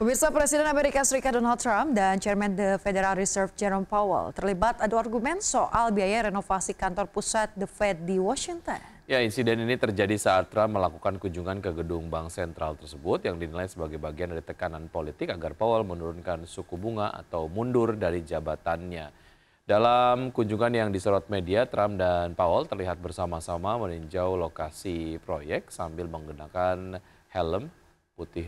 Pemirsa, Presiden Amerika Serikat Donald Trump dan Chairman The Federal Reserve Jerome Powell terlibat adu argumen soal biaya renovasi kantor pusat The Fed di Washington. Ya, insiden ini terjadi saat Trump melakukan kunjungan ke gedung bank sentral tersebut yang dinilai sebagai bagian dari tekanan politik agar Powell menurunkan suku bunga atau mundur dari jabatannya. Dalam kunjungan yang disorot media, Trump dan Powell terlihat bersama-sama meninjau lokasi proyek sambil menggunakan helm putih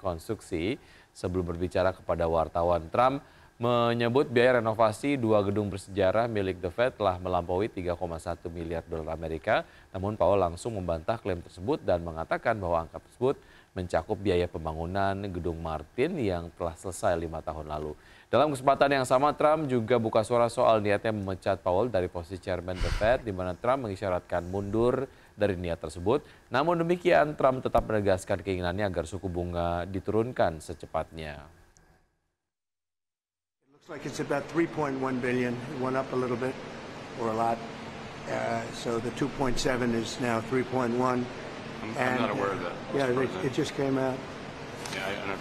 konstruksi. Sebelum berbicara kepada wartawan, Trump menyebut biaya renovasi dua gedung bersejarah milik The Fed telah melampaui 3,1 miliar dolar Amerika. Namun Powell langsung membantah klaim tersebut dan mengatakan bahwa angka tersebut mencakup biaya pembangunan gedung Martin yang telah selesai 5 tahun lalu. Dalam kesempatan yang sama, Trump juga buka suara soal niatnya memecat Powell dari posisi Chairman The Fed, di mana Trump mengisyaratkan mundur dari niat tersebut. Namun demikian, Trump tetap menegaskan keinginannya agar suku bunga diturunkan secepatnya. It looks like it's about 3.1 billion. It went up a little bit, or a lot. So the 2.7 is now 3.1. I'm not aware of that. Yeah, it just came out. Yeah,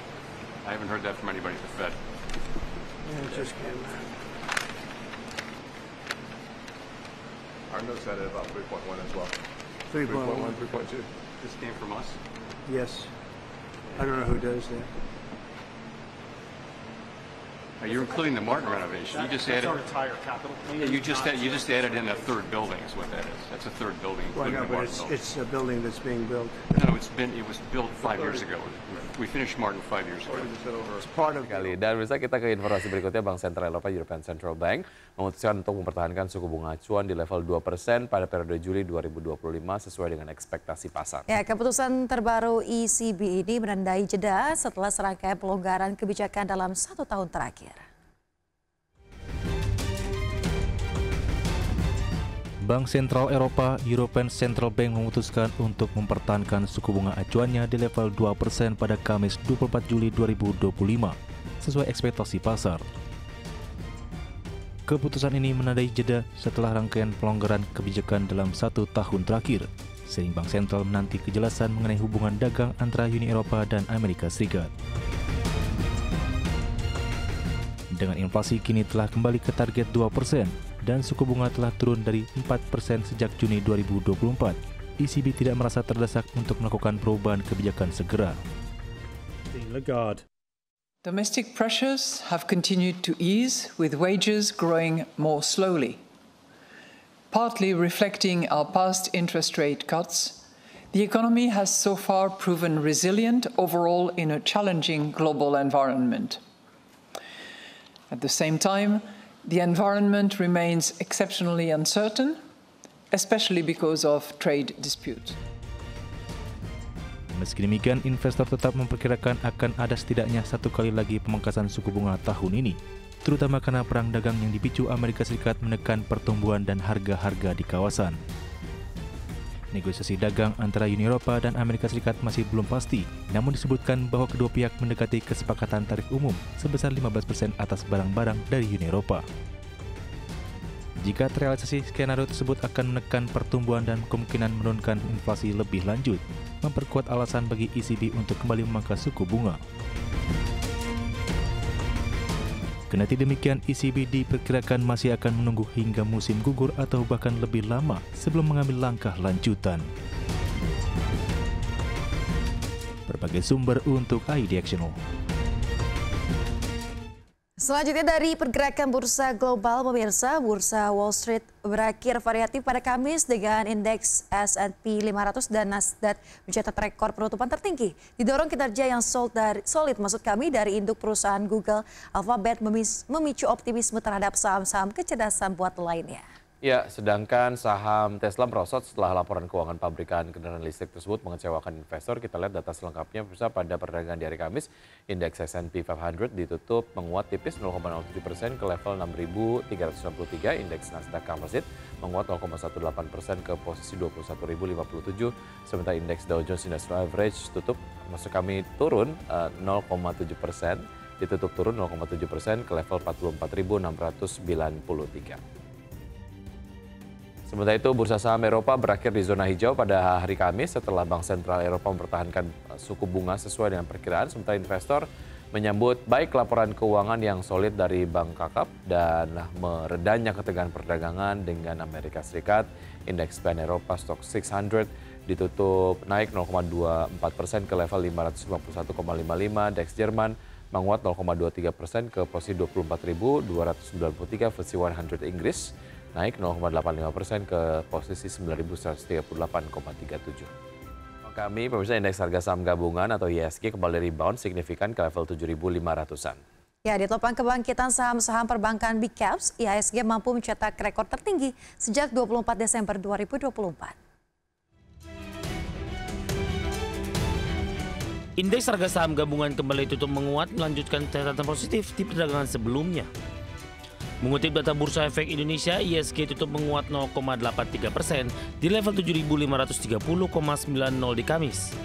I haven't heard that from anybody at the Fed. Yeah, it just came out. Our notes had it about 3.1 as well. 3.1. 3.2. This came from us? Yes. I don't know who does that. You're including the Martin renovation. You just added. That's our entire capital. Yeah, you just added in a third building. Is what that is. That's a third building, Well, including no, the but Martin building. it's a building that's being built. No, it was built 5 years ago. We finished Martin 5 years ago. It's part of Kali. Dan bisa kita ke informasi berikutnya, Bank Sentral Eropa European Central Bank memutuskan untuk mempertahankan suku bunga acuan di level 2% pada periode Juli 2025 sesuai dengan ekspektasi pasar. Ya, keputusan terbaru ECB ini menandai jeda setelah serangkaian pelonggaran kebijakan dalam 1 tahun terakhir. Bank Sentral Eropa European Central Bank memutuskan untuk mempertahankan suku bunga acuannya di level 2% pada Kamis 24 Juli 2025 sesuai ekspektasi pasar. Keputusan ini menandai jeda setelah rangkaian pelonggaran kebijakan dalam 1 tahun terakhir, sehingga Bank Sentral menanti kejelasan mengenai hubungan dagang antara Uni Eropa dan Amerika Serikat. Dengan inflasi kini telah kembali ke target 2%, dan suku bunga telah turun dari 4% sejak Juni 2024, ECB tidak merasa terdesak untuk melakukan perubahan kebijakan segera. Domestic pressures have continued to ease, with wages growing more slowly. Partly reflecting our past interest rate cuts, the economy has so far proven resilient overall in a challenging global environment. At the same time, the environment remains exceptionally uncertain, especially because of trade disputes. Meski demikian, investor tetap memperkirakan akan ada setidaknya 1 kali lagi pemangkasan suku bunga tahun ini, terutama karena perang dagang yang dipicu Amerika Serikat menekan pertumbuhan dan harga-harga di kawasan. Negosiasi dagang antara Uni Eropa dan Amerika Serikat masih belum pasti, namun disebutkan bahwa kedua pihak mendekati kesepakatan tarif umum sebesar 15% atas barang-barang dari Uni Eropa. Jika terrealisasi skenario tersebut akan menekan pertumbuhan dan kemungkinan menurunkan inflasi lebih lanjut, memperkuat alasan bagi ECB untuk kembali memangkas suku bunga. Kendati demikian, ECB diperkirakan masih akan menunggu hingga musim gugur atau bahkan lebih lama sebelum mengambil langkah lanjutan. Berbagai sumber untuk ID Actionable. Selanjutnya dari pergerakan bursa global, pemirsa, bursa Wall Street berakhir variatif pada Kamis dengan indeks S&P 500 dan Nasdaq mencatat rekor penutupan tertinggi. Didorong kinerja yang solid dari induk perusahaan Google, Alphabet memicu optimisme terhadap saham-saham kecerdasan buatan lainnya. Ya, sedangkan saham Tesla merosot setelah laporan keuangan pabrikan kendaraan listrik tersebut mengecewakan investor. Kita lihat data selengkapnya bisa pada perdagangan di hari Kamis. Indeks S&P 500 ditutup menguat tipis 0,07% ke level 6.363. Indeks Nasdaq Composite menguat 0,18% ke posisi 21.057. Sementara indeks Dow Jones Industrial Average turun 0,7%. Ditutup turun 0,7% ke level 44.693. Sementara itu, bursa saham Eropa berakhir di zona hijau pada hari Kamis setelah Bank Sentral Eropa mempertahankan suku bunga sesuai dengan perkiraan, sementara investor menyambut baik laporan keuangan yang solid dari Bank KKP dan meredanya ketegangan perdagangan dengan Amerika Serikat. Indeks PN Eropa Stock 600 ditutup naik 0,24% ke level 551,55. DAX Jerman menguat 0,23% ke posisi 24.293 versi 100 Inggris, naik 0,85% ke posisi 9.138,37. Kami, pemirsa, indeks harga saham gabungan atau IHSG kembali rebound signifikan ke level 7.500-an. Ya, di topang kebangkitan saham-saham perbankan Big Caps, IHSG mampu mencetak rekor tertinggi sejak 24 Desember 2024. Indeks harga saham gabungan kembali tutup menguat melanjutkan catatan positif di perdagangan sebelumnya. Mengutip data Bursa Efek Indonesia, IHSG tutup menguat 0,83% di level 7.530,90 di Kamis.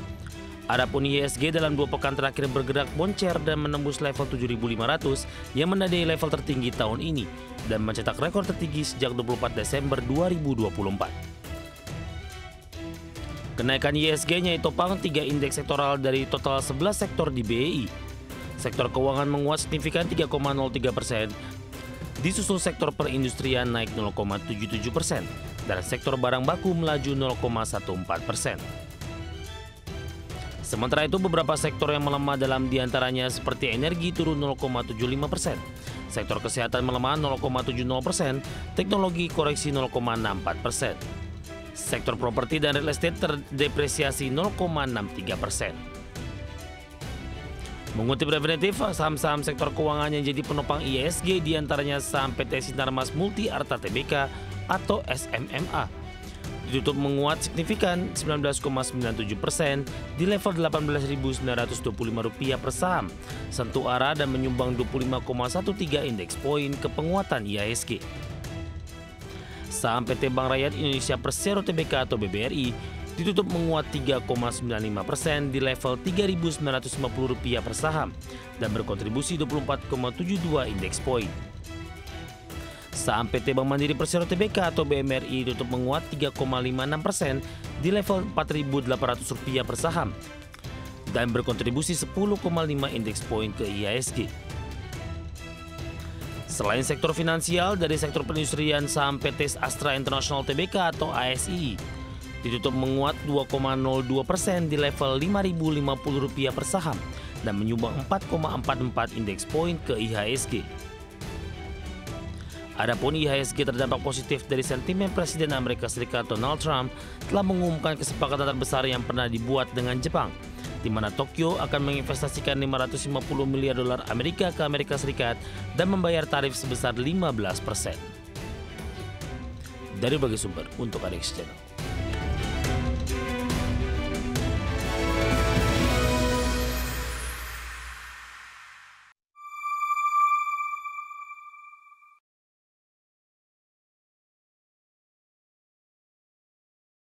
Adapun IHSG dalam 2 pekan terakhir bergerak boncer dan menembus level 7.500 yang menandai level tertinggi tahun ini dan mencetak rekor tertinggi sejak 24 Desember 2024. Kenaikan IHSG-nya ditopang 3 indeks sektoral dari total 11 sektor di BEI. Sektor keuangan menguat signifikan 3,03%. Disusul sektor perindustrian naik 0,77% dan sektor barang baku melaju 0,14%. Sementara itu beberapa sektor yang melemah dalam diantaranya seperti energi turun 0,75%, sektor kesehatan melemah 0,70%, teknologi koreksi 0,64%, sektor properti dan real estate terdepresiasi 0,63%. Mengutip Refinitiv, saham-saham sektor keuangan yang jadi penopang IHSG diantaranya saham PT Sinarmas Multi Arta Tbk atau SMMA. Ditutup menguat signifikan 19,97% di level Rp18.925 per saham, sentuh arah dan menyumbang 25,13 indeks poin ke penguatan IHSG. Saham PT Bank Rakyat Indonesia Persero Tbk atau BBRI ditutup menguat 3,95% di level Rp3.950 per saham dan berkontribusi 24,72 indeks poin. Saham PT Bank Mandiri Persero Tbk atau BMRI ditutup menguat 3,56% di level Rp4.800 per saham dan berkontribusi 10,5 indeks poin ke IHSG. Selain sektor finansial, dari sektor perindustrian saham PT Astra International Tbk atau ASI ditutup menguat 2,02% di level Rp5.050 per saham dan menyumbang 4,44 indeks poin ke IHSG. Adapun IHSG terdampak positif dari sentimen Presiden Amerika Serikat Donald Trump telah mengumumkan kesepakatan terbesar yang pernah dibuat dengan Jepang, di mana Tokyo akan menginvestasikan $550 miliar Amerika ke Amerika Serikat dan membayar tarif sebesar 15%. Dari berbagai sumber untuk ADX Channel.